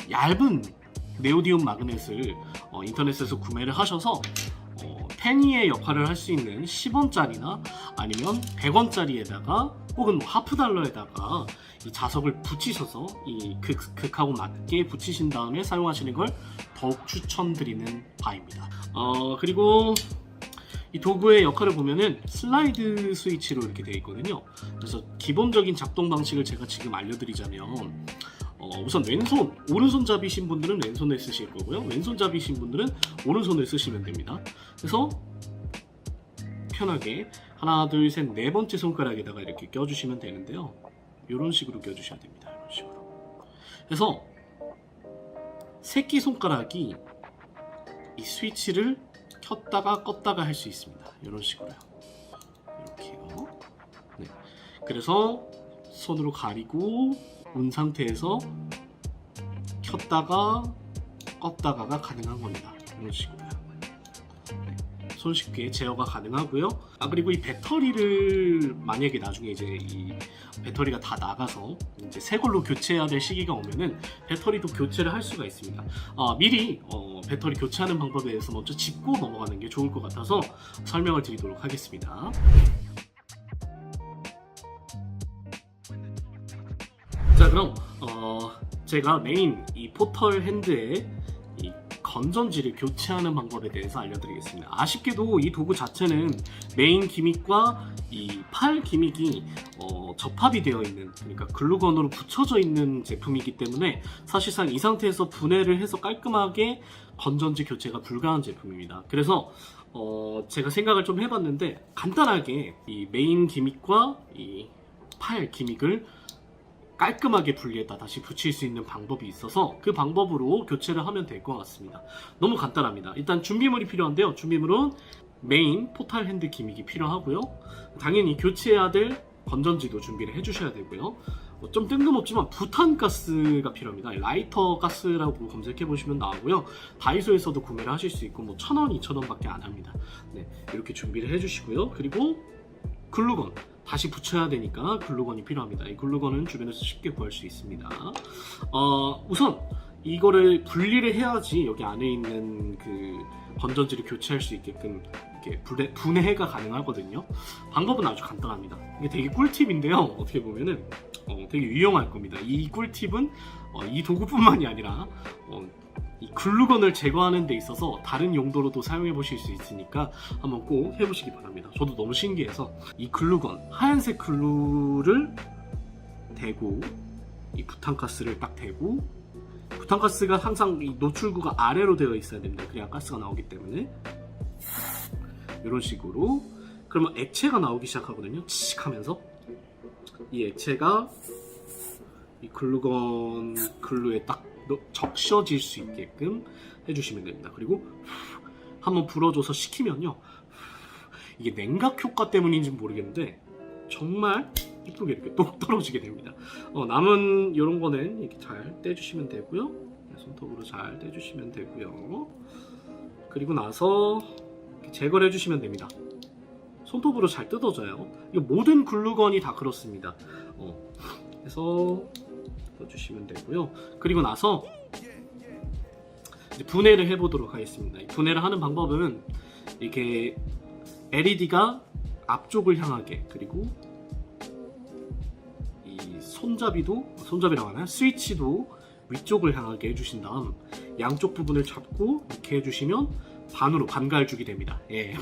얇은 네오디움 마그넷을 인터넷에서 구매를 하셔서 페니의 역할을 할 수 있는 10원짜리나 아니면 100원짜리에다가 혹은 뭐 하프 달러에다가 이 자석을 붙이셔서 이 극하고 맞게 붙이신 다음에 사용하시는 걸 더욱 추천드리는 바입니다. 그리고 이 도구의 역할을 보면은 슬라이드 스위치로 이렇게 되어 있거든요. 그래서 기본적인 작동 방식을 제가 지금 알려드리자면 우선 오른손잡이신 분들은 왼손을 쓰실 거고요. 왼손잡이신 분들은 오른손을 쓰시면 됩니다. 그래서 편하게 하나, 둘, 셋, 네 번째 손가락에다가 이렇게 껴주시면 되는데요. 이런 식으로 껴주셔야 됩니다. 이런 식으로. 그래서 새끼손가락이 이 스위치를 켰다가 껐다가 할 수 있습니다. 이런 식으로요. 이렇게요. 네. 그래서 손으로 가리고 온 상태에서 켰다가 껐다가가 가능한 겁니다. 이런 식으로요. 네. 손쉽게 제어가 가능하고요. 그리고 이 배터리를 만약에 나중에 이제 이 배터리가 다 나가서 이제 새 걸로 교체해야 될 시기가 오면은 배터리도 교체를 할 수가 있습니다. 미리 배터리 교체하는 방법에 대해서 먼저 짚고 넘어가는 게 좋을 것 같아서 설명을 드리도록 하겠습니다. 자, 그럼 제가 메인 이 포털 핸드의 이 건전지를 교체하는 방법에 대해서 알려드리겠습니다. 아쉽게도 이 도구 자체는 메인 기믹과 이 팔 기믹이 접합이 되어 있는, 그러니까 글루건으로 붙여져 있는 제품이기 때문에 사실상 이 상태에서 분해를 해서 깔끔하게 건전지 교체가 불가한 제품입니다. 그래서 제가 생각을 좀 해봤는데 간단하게 이 메인 기믹과 이 팔 기믹을 깔끔하게 분리했다 다시 붙일 수 있는 방법이 있어서 그 방법으로 교체를 하면 될 것 같습니다. 너무 간단합니다. 일단 준비물이 필요한데요. 준비물은 메인 포털 핸드 기믹이 필요하고요. 당연히 교체해야 될 건전지도 준비를 해주셔야 되고요. 좀 뜬금없지만 부탄가스가 필요합니다. 라이터 가스라고 검색해 보시면 나오고요. 다이소에서도 구매를 하실 수 있고 뭐 1,000원, 2,000원 밖에 안 합니다. 네, 이렇게 준비를 해주시고요. 그리고 글루건 다시 붙여야 되니까 글루건이 필요합니다. 이 글루건은 주변에서 쉽게 구할 수 있습니다. 우선 이거를 분리를 해야지 여기 안에 있는 그 건전지를 교체할 수 있게끔 이렇게 분해가 가능하거든요. 방법은 아주 간단합니다. 이게 되게 꿀팁인데요. 어떻게 보면은 되게 유용할 겁니다. 이 꿀팁은 이 도구뿐만이 아니라 이 글루건을 제거하는 데 있어서 다른 용도로도 사용해 보실 수 있으니까 한번 꼭 해보시기 바랍니다. 저도 너무 신기해서 이 글루건, 하얀색 글루를 대고 이 부탄가스를 딱 대고, 부탄가스가 항상 이 노출구가 아래로 되어 있어야 됩니다. 그래야 가스가 나오기 때문에 이런 식으로. 그러면 액체가 나오기 시작하거든요. 치익 하면서 이 액체가 이 글루건 글루에 딱 적셔질 수 있게끔 해주시면 됩니다. 그리고 한번 불어줘서 식히면요, 이게 냉각 효과 때문인지 모르겠는데 정말 이쁘게 이렇게 똑 떨어지게 됩니다. 남은 이런 거는 이렇게 잘 떼주시면 되고요. 손톱으로 잘 떼주시면 되고요. 그리고 나서 이렇게 제거를 해주시면 됩니다. 손톱으로 잘 뜯어져요. 이거 모든 글루건이 다 그렇습니다. 그래서 넣어주시면 되고요. 그리고 나서 이제 분해를 해보도록 하겠습니다. 분해를 하는 방법은 이렇게 LED가 앞쪽을 향하게, 그리고 이 손잡이라고 하나요? 스위치도 위쪽을 향하게 해주신 다음 양쪽 부분을 잡고 이렇게 해주시면 반으로 반갈죽이 됩니다. 예,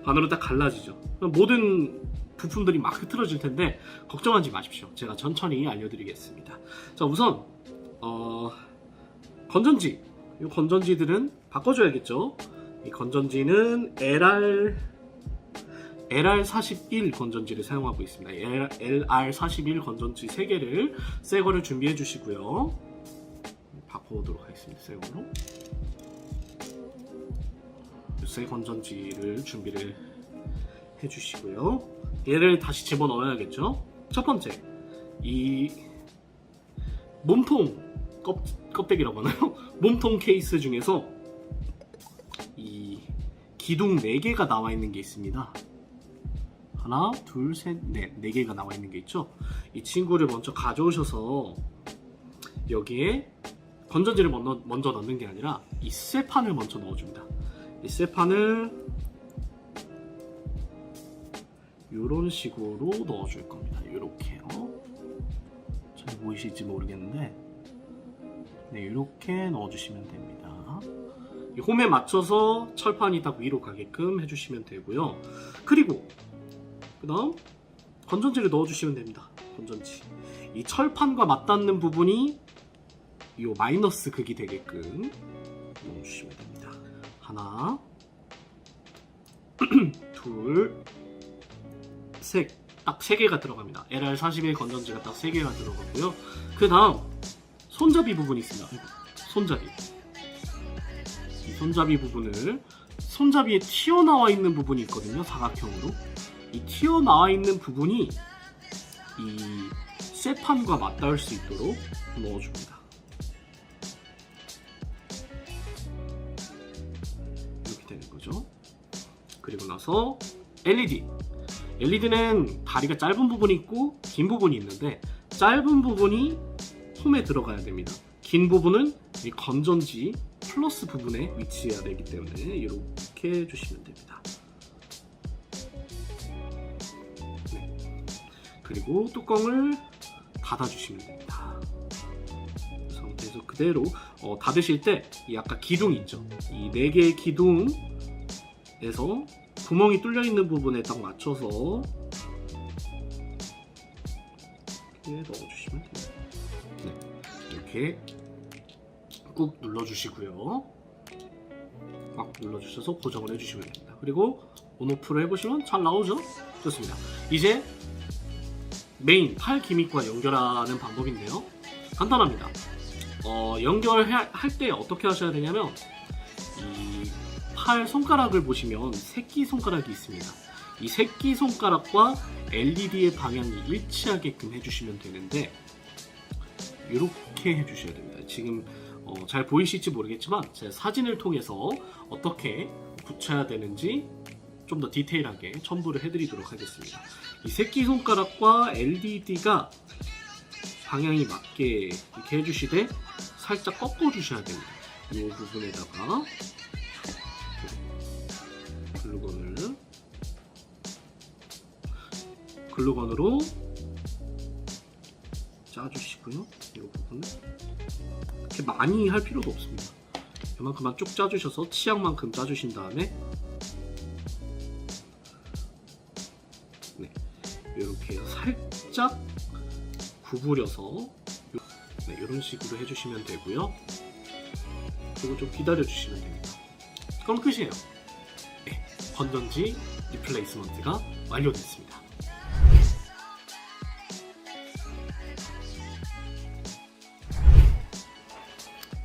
반으로 딱 갈라지죠. 모든 부품들이 막 흐트러질 텐데 걱정하지 마십시오. 제가 천천히 알려드리겠습니다. 자, 우선 건전지, 이 건전지들은 바꿔줘야겠죠. 이 건전지는 LR41 건전지를 사용하고 있습니다. LR41 건전지 3개를 새 거를 준비해 주시고요. 바꿔보도록 하겠습니다. 새 거로 새 건전지를 준비를 해주시고요. 얘를 다시 집어넣어야겠죠. 첫 번째, 이 몸통 껍데기라고 하나요? 몸통 케이스 중에서 이 기둥 4개가 나와 있는 게 있습니다. 하나, 둘, 셋, 넷, 4개가 나와 있는 게 있죠. 이 친구를 먼저 가져오셔서 여기에 건전지를 먼저 넣는 게 아니라 이 쇠판을 먼저 넣어줍니다. 이 쇠판을 이런 식으로 넣어줄 겁니다. 이렇게요. 잘 보이실지 모르겠는데, 네, 이렇게 넣어주시면 됩니다. 이 홈에 맞춰서 철판이 딱 위로 가게끔 해주시면 되고요. 그리고 그다음 건전지를 넣어주시면 됩니다. 건전지. 이 철판과 맞닿는 부분이 이 마이너스 극이 되게끔 넣어주시면 됩니다. 하나, 둘, 셋. 딱 3개가 들어갑니다. LR41 건전지가 딱 3개가 들어가고요. 그 다음 손잡이 부분이 있습니다. 손잡이. 이 손잡이 부분을, 손잡이에 튀어나와 있는 부분이 있거든요. 사각형으로. 이 튀어나와 있는 부분이 이 쇠판과 맞닿을 수 있도록 넣어줍니다. 이렇게 되는 거죠. 그리고 나서 LED는 다리가 짧은 부분이 있고 긴 부분이 있는데, 짧은 부분이 홈에 들어가야 됩니다. 긴 부분은 이 건전지 플러스 부분에 위치해야 되기 때문에 이렇게 해주시면 됩니다. 네. 그리고 뚜껑을 닫아주시면 됩니다. 이 상태에서 그대로 닫으실 때 이 아까 기둥 있죠? 이 4개의 기둥에서 구멍이 뚫려 있는 부분에 딱 맞춰서 이렇게 넣어주시면 됩니다. 네. 이렇게 꾹 눌러주시고요. 꽉 눌러주셔서 고정을 해주시면 됩니다. 그리고 온오프를 해보시면 잘 나오죠? 좋습니다. 이제 메인 팔 기믹과 연결하는 방법인데요. 간단합니다. 연결할 때 어떻게 하셔야 되냐면, 이 팔 손가락을 보시면 새끼손가락이 있습니다. 이 새끼손가락과 LED의 방향이 일치하게끔 해주시면 되는데, 이렇게 해주셔야 됩니다. 지금 잘 보이실지 모르겠지만 제가 사진을 통해서 어떻게 붙여야 되는지 좀 더 디테일하게 첨부를 해드리도록 하겠습니다. 이 새끼손가락과 LED가 방향이 맞게 이렇게 해주시되 살짝 꺾어주셔야 됩니다. 이 부분에다가 글루건으로 짜주시고요. 이 부분을 이렇게 많이 할 필요도 없습니다. 이만큼만 쭉 짜주셔서 치약만큼 짜주신 다음에, 네, 이렇게 해서 살짝 구부려서, 네, 이런 식으로 해주시면 되고요. 그리고 좀 기다려주시면 됩니다. 그럼 끝이에요. 네, 건전지 리플레이스먼트가 완료됐습니다.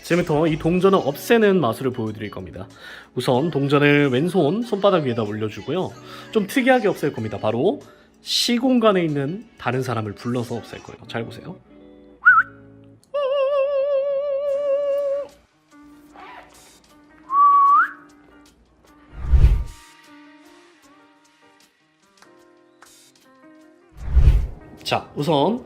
지금부터 이 동전을 없애는 마술을 보여드릴 겁니다. 우선 동전을 왼손 손바닥 위에다 올려주고요. 좀 특이하게 없앨 겁니다. 바로 시공간에 있는 다른 사람을 불러서 없앨 거예요. 잘 보세요. 자, 우선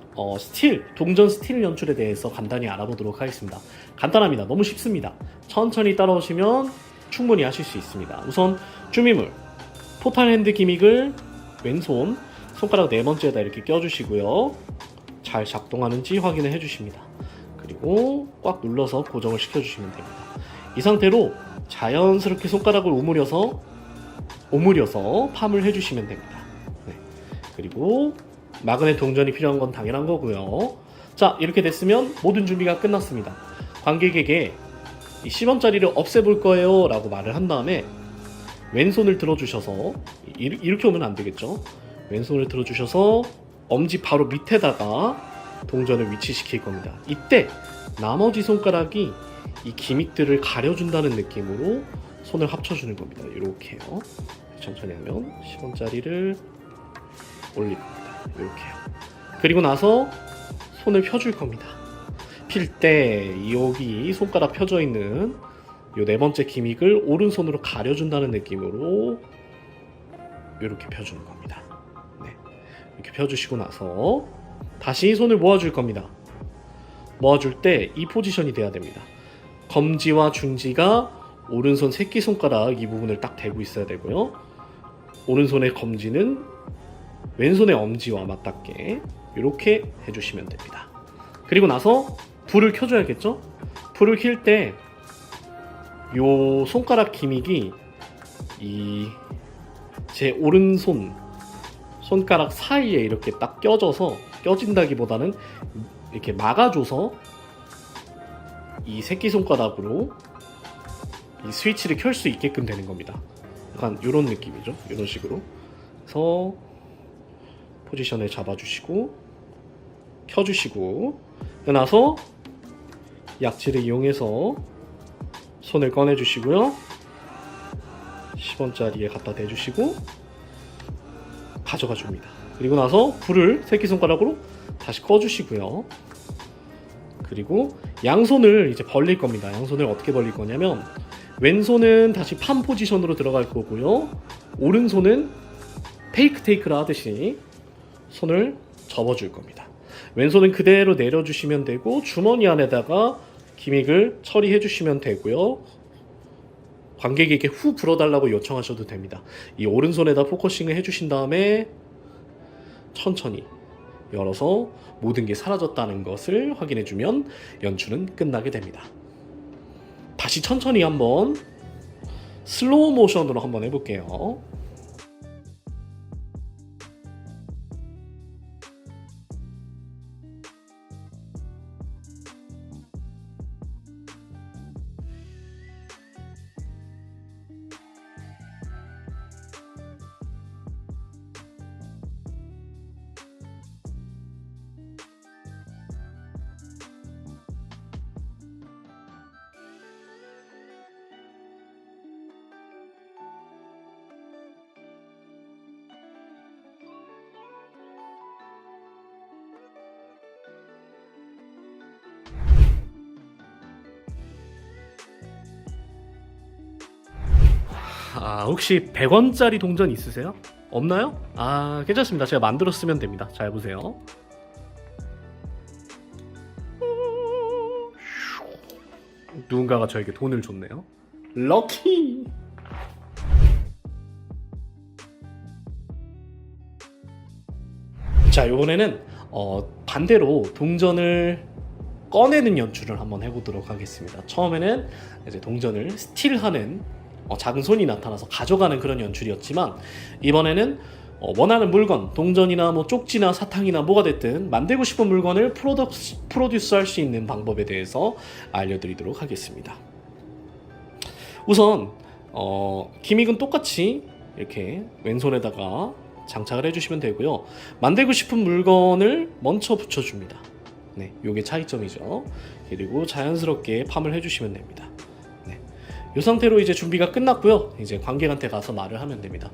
동전 스틸 연출에 대해서 간단히 알아보도록 하겠습니다. 간단합니다. 너무 쉽습니다. 천천히 따라오시면 충분히 하실 수 있습니다. 우선 준비물, 포탈 핸드 기믹을 왼손 손가락 4번째에다 이렇게 껴주시고요. 잘 작동하는지 확인을 해주십니다. 그리고 꽉 눌러서 고정을 시켜주시면 됩니다. 이 상태로 자연스럽게 손가락을 오므려서 팜을 해주시면 됩니다. 네. 그리고 마그넷 동전이 필요한 건 당연한 거고요. 자, 이렇게 됐으면 모든 준비가 끝났습니다. 관객에게 이 10원짜리를 없애볼 거예요 라고 말을 한 다음에 왼손을 들어주셔서, 이렇게 오면 안 되겠죠. 왼손을 들어주셔서 엄지 바로 밑에다가 동전을 위치시킬 겁니다. 이때 나머지 손가락이 이 기믹들을 가려준다는 느낌으로 손을 합쳐주는 겁니다. 이렇게요. 천천히 하면 10원짜리를 올릴 겁니다. 이렇게요. 그리고 나서 손을 펴줄 겁니다. 필 때 여기 손가락 펴져 있는 요 4번째 기믹을 오른손으로 가려준다는 느낌으로 이렇게 펴주는 겁니다. 네. 이렇게 펴주시고 나서 다시 손을 모아줄 겁니다. 모아줄 때 이 포지션이 돼야 됩니다. 검지와 중지가 오른손 새끼손가락 이 부분을 딱 대고 있어야 되고요. 오른손의 검지는 왼손의 엄지와 맞닿게 이렇게 해주시면 됩니다. 그리고 나서 불을 켜줘야겠죠? 불을 켤 때 요 손가락 기믹이 이 제 오른손 손가락 사이에 이렇게 딱 껴진다기보다는 이렇게 막아줘서 이 새끼손가락으로 이 스위치를 켤 수 있게끔 되는 겁니다. 약간 이런 느낌이죠. 이런 식으로. 그래서 포지션을 잡아주시고 켜주시고 나서 약지를 이용해서 손을 꺼내주시고요. 10원짜리에 갖다 대주시고 가져가 줍니다. 그리고 나서 불을 새끼손가락으로 다시 꺼주시고요. 그리고 양손을 이제 벌릴 겁니다. 양손을 어떻게 벌릴 거냐면 왼손은 다시 팜 포지션으로 들어갈 거고요. 오른손은 페이크 테이크를 하듯이 손을 접어줄 겁니다. 왼손은 그대로 내려주시면 되고 주머니 안에다가 기믹을 처리해 주시면 되고요. 관객에게 후 불어달라고 요청하셔도 됩니다. 이 오른손에다 포커싱을 해주신 다음에 천천히 열어서 모든 게 사라졌다는 것을 확인해주면 연출은 끝나게 됩니다. 다시 천천히 한번 슬로우 모션으로 한번 해볼게요. 혹시 100원짜리 동전 있으세요? 없나요? 괜찮습니다. 제가 만들었으면 됩니다. 잘 보세요. 누군가가 저에게 돈을 줬네요. 럭키! 자, 이번에는 반대로 동전을 꺼내는 연출을 한번 해보도록 하겠습니다. 처음에는 이제 동전을 스틸하는 작은 손이 나타나서 가져가는 그런 연출이었지만 이번에는 원하는 물건, 동전이나 뭐 쪽지나 사탕이나 뭐가 됐든 만들고 싶은 물건을 프로듀스 할 수 있는 방법에 대해서 알려드리도록 하겠습니다. 우선 기믹은 똑같이 이렇게 왼손에다가 장착을 해주시면 되고요. 만들고 싶은 물건을 먼저 붙여줍니다. 네, 요게 차이점이죠. 그리고 자연스럽게 팜을 해주시면 됩니다. 이 상태로 이제 준비가 끝났고요. 이제 관객한테 가서 말을 하면 됩니다.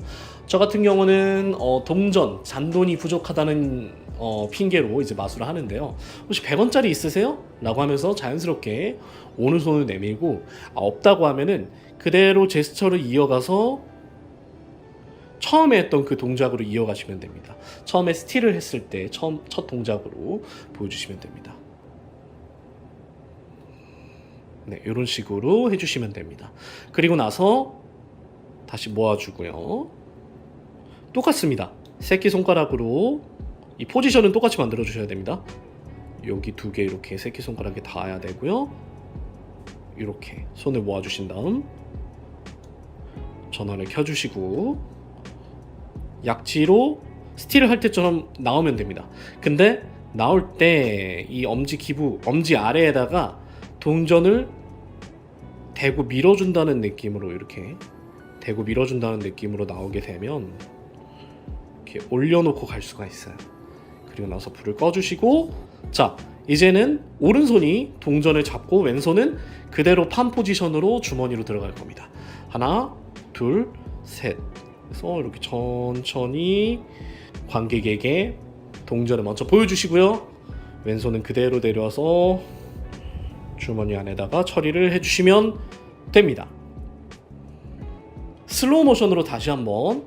저 같은 경우는 동전, 잔돈이 부족하다는 핑계로 이제 마술을 하는데요. 혹시 100원짜리 있으세요? 라고 하면서 자연스럽게 오른손을 내밀고 없다고 하면은 그대로 제스처를 이어가서 처음에 했던 그 동작으로 이어가시면 됩니다. 처음에 스틸을 했을 때 첫 동작으로 보여주시면 됩니다. 네, 이런 식으로 해주시면 됩니다. 그리고 나서 다시 모아주고요. 똑같습니다. 새끼손가락으로 이 포지션은 똑같이 만들어 주셔야 됩니다. 여기 두 개 이렇게 새끼손가락에 닿아야 되고요. 이렇게 손을 모아주신 다음 전원을 켜주시고 약지로 스틸을 할 때처럼 나오면 됩니다. 근데 나올 때 이 엄지 아래에다가 동전을 대고 밀어준다는 느낌으로 이렇게 대고 밀어준다는 느낌으로 나오게 되면 이렇게 올려놓고 갈 수가 있어요. 그리고 나서 불을 꺼주시고 자 이제는 오른손이 동전을 잡고 왼손은 그대로 팜 포지션으로 주머니로 들어갈 겁니다. 하나 둘 셋 그래서 이렇게 천천히 관객에게 동전을 먼저 보여주시고요. 왼손은 그대로 내려와서 주머니 안에다가 처리를 해주시면 됩니다. 슬로우 모션으로 다시 한번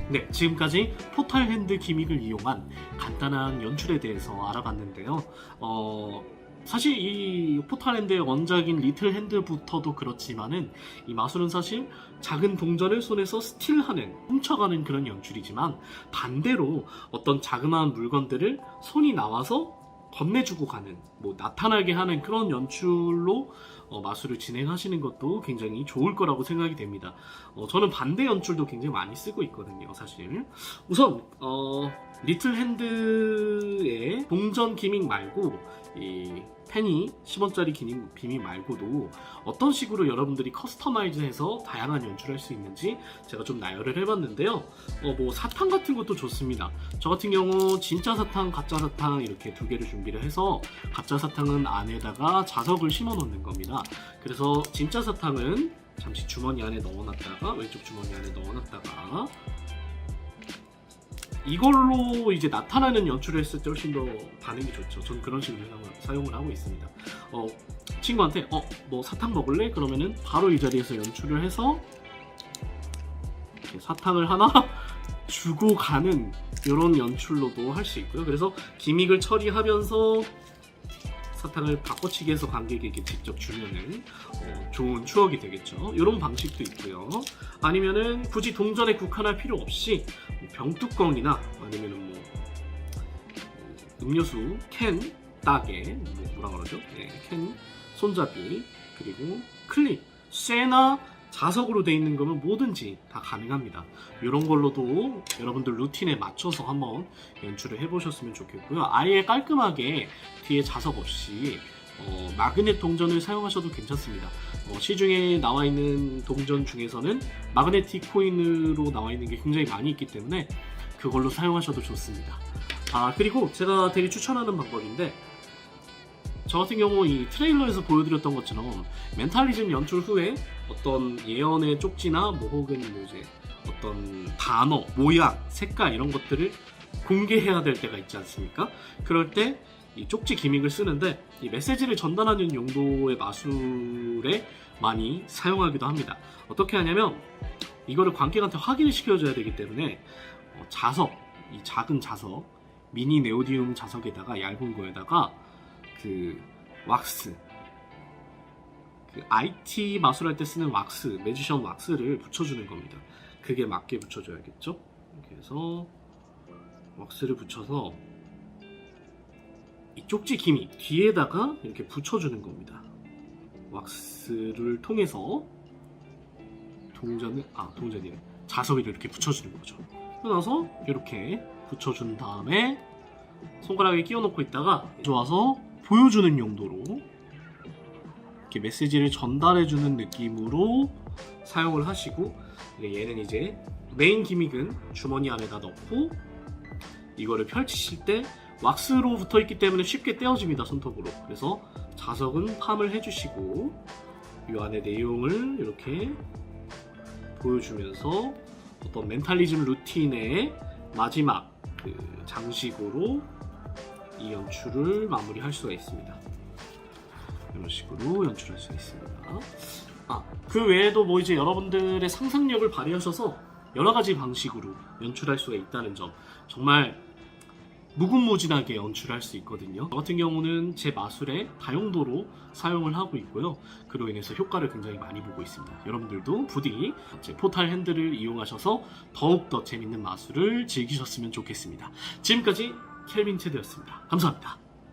네, 지금까지 포탈 핸드 기믹을 이용한 간단한 연출에 대해서 알아봤는데요. 사실 이 포탈 핸드의 원작인 리틀 핸드부터도 그렇지만은 이 마술은 사실 작은 동전을 손에서 스틸하는, 훔쳐가는 그런 연출이지만 반대로 어떤 자그마한 물건들을 손이 나와서 건네주고 가는, 뭐 나타나게 하는 그런 연출로 마술을 진행하시는 것도 굉장히 좋을 거라고 생각이 됩니다. 저는 반대 연출도 굉장히 많이 쓰고 있거든요, 사실. 우선 리틀 핸드의 동전 기믹 말고 이 페니 10원짜리 기믹 말고도 어떤 식으로 여러분들이 커스터마이즈해서 다양한 연출을 할 수 있는지 제가 좀 나열을 해봤는데요. 뭐 사탕 같은 것도 좋습니다. 저 같은 경우 진짜 사탕, 가짜 사탕 이렇게 두 개를 준비를 해서 가짜 사탕은 안에다가 자석을 심어 놓는 겁니다. 그래서 진짜 사탕은 잠시 주머니 안에 넣어놨다가, 왼쪽 주머니 안에 넣어놨다가 이걸로 이제 나타나는 연출을 했을 때 훨씬 더 반응이 좋죠. 전 그런 식으로 사용을 하고 있습니다. 친구한테 너 사탕 먹을래? 그러면은 바로 이 자리에서 연출을 해서 이렇게 사탕을 하나 주고 가는 이런 연출로도 할 수 있고요. 그래서 기믹을 처리하면서 사탕을 바꿔치기 해서 관객에게 직접 주면은 좋은 추억이 되겠죠. 이런 방식도 있고요. 아니면은 굳이 동전에 국한할 필요 없이 병뚜껑이나 아니면은 뭐 음료수 캔 따개, 뭐라 그러죠? 네, 캔 손잡이, 그리고 클립, 쇠나 자석으로 되어 있는 거면 뭐든지 다 가능합니다. 이런 걸로도 여러분들 루틴에 맞춰서 한번 연출을 해보셨으면 좋겠고요. 아예 깔끔하게 뒤에 자석 없이 마그넷 동전을 사용하셔도 괜찮습니다. 시중에 나와 있는 동전 중에서는 마그네틱 코인으로 나와 있는 게 굉장히 많이 있기 때문에 그걸로 사용하셔도 좋습니다. 그리고 제가 되게 추천하는 방법인데, 저 같은 경우 이 트레일러에서 보여드렸던 것처럼 멘탈리즘 연출 후에 어떤 예언의 쪽지나 뭐 혹은 뭐 이제 어떤 단어, 모양, 색깔 이런 것들을 공개해야 될 때가 있지 않습니까? 그럴 때 이 쪽지 기믹을 쓰는데 이 메시지를 전달하는 용도의 마술에 많이 사용하기도 합니다. 어떻게 하냐면 이거를 관객한테 확인을 시켜줘야 되기 때문에 자석, 이 작은 자석, 미니 네오디움 자석에다가 얇은 거에다가 그 왁스, 그 IT 마술할 때 쓰는 왁스, 매지션 왁스를 붙여주는 겁니다. 그게 맞게 붙여줘야겠죠? 이렇게 해서 왁스를 붙여서 이 쪽지 기믹 뒤에다가 이렇게 붙여주는 겁니다. 왁스를 통해서 동전이래. 자석을 이렇게 붙여주는 거죠. 그러나서 이렇게 붙여준 다음에 손가락에 끼워놓고 있다가 좋아서 보여주는 용도로 이렇게 메시지를 전달해주는 느낌으로 사용을 하시고, 얘는 이제 메인 기믹은 주머니 안에다 넣고 이거를 펼치실 때 왁스로 붙어있기 때문에 쉽게 떼어집니다, 손톱으로. 그래서 자석은 팜을 해주시고 이 안에 내용을 이렇게 보여주면서 어떤 멘탈리즘 루틴의 마지막 그 장식으로 이 연출을 마무리할 수가 있습니다. 이런 식으로 연출할 수 있습니다. 그 외에도 뭐 이제 여러분들의 상상력을 발휘하셔서 여러 가지 방식으로 연출할 수가 있다는 점, 정말 무궁무진하게 연출할 수 있거든요. 저 같은 경우는 제 마술에 다용도로 사용을 하고 있고요. 그로 인해서 효과를 굉장히 많이 보고 있습니다. 여러분들도 부디 제 포탈 핸들을 이용하셔서 더욱더 재밌는 마술을 즐기셨으면 좋겠습니다. 지금까지 켈빈 체드였습니다. 감사합니다.